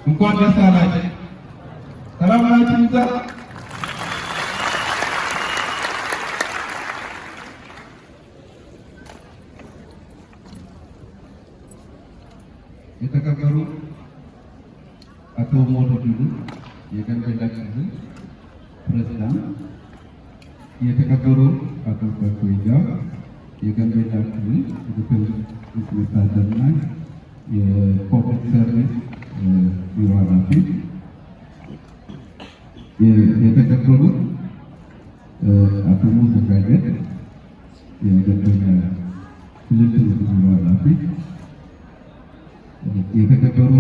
እንኳን ደስ አላችሁ። ሰላም ናችሁ? የተከበሩ አቶ ሞዱዱ የጋምቤላ ክልል ፕሬዝዳንት፣ የተከበሩ አቶ ፈቶይጋ የጋምቤላ ክልል ምክትል መስተዳድርና የፐብሊክ ሰርቪስ ቢሮ ኃላፊ፣ የተከበሩ አቶ ሙሳ ጋጀት የጋምቤላ ክልል ቢሮ ኃላፊ፣ የተከበሩ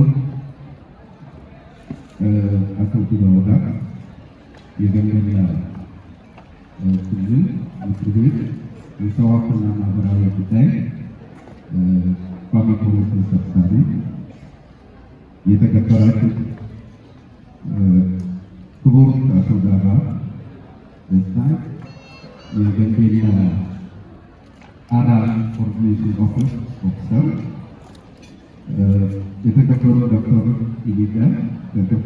አቶ ቱዳውዳ የጋምቤላ ክልል ምክር ቤት የሰዋስውና ማህበራዊ ጉዳይ ቋሚ ኮሚቴ ሰብሳቢ፣ የተከበራችሁ ክቡር አቶ ዳባ ደስታ የጋምቤላ አራል ኮኦርዲኔሽን ኦፊሰር፣ የተከበሩ ዶክተር ኢሊዳ ተከፋ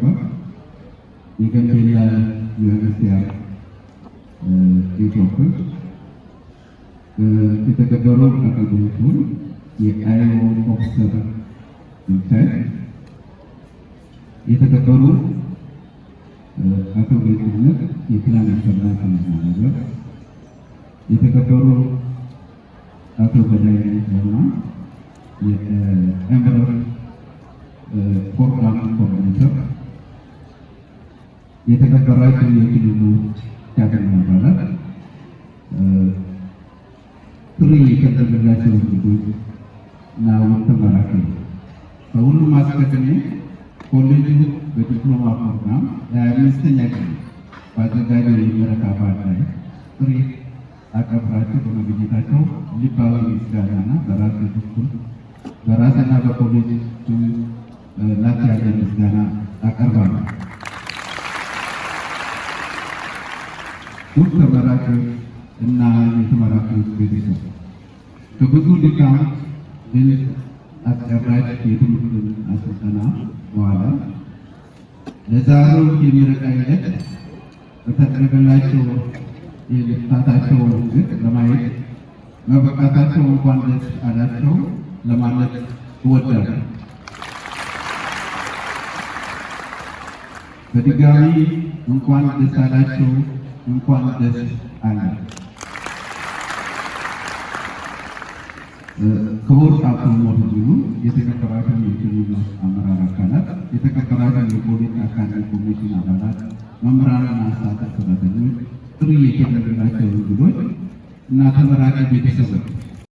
የጋምቤላ ዩኤንኤችሲአር ኢትዮጵያ፣ የተከበሩ አካባቢዎቹ የአይኦ ኦፊሰር ኢንቻርጅ፣ የተከበሩ አቶ ጌትነት የፕላን ኢንተርናሽናል ማናጀር፣ የተከበሩ አቶ በላይ ለማ የኤምበረር ፕሮግራም ኮኦርዲኔተር፣ የተከበራችሁ የክልሉ ካቢኔ አባላት፣ ጥሪ የተደረገላቸው እንግዶች እና ውድ ተመራቂዎች፣ ከሁሉም አስቀድሜ ኮሌጁ በዲፕሎማ ፕሮግራም ለ25ኛ ቀን በአዘጋጀው የምረቃ በዓል ላይ ጥሪ አቀብራችሁ በመገኘታቸው ልባዊ ምስጋናና በራስና በኮሌጁ ላቅ ያለ ምስጋና አቀርባለሁ። ውድ ተመራቂዎች እና የተመራቂዎች ቤተሰብ፣ ከብዙ ድካም ድል አስጨራሽ የትምህርት ስልጠና በኋላ ለዛሬው የምረቃ ዕለት በተደረገላቸው የልፋታቸው ውጤት ለማየት መበቃታቸው እንኳን ደስ አላቸው ለማለት እወዳለሁ። በድጋሚ እንኳን ደስ አላቸው፣ እንኳን ደስ አለን። ክቡር አቶ ሞዱዱ፣ የተከበራችሁ የክልሉ አመራር አካላት፣ የተከበራችሁ የፖሊስ አካዳሚ ኮሚሽን አባላት፣ መምህራንና አስተዳደር ሰራተኞች፣ ጥሪ የተደረገላቸው እንግዶች እና ተመራቂ ቤተሰቦች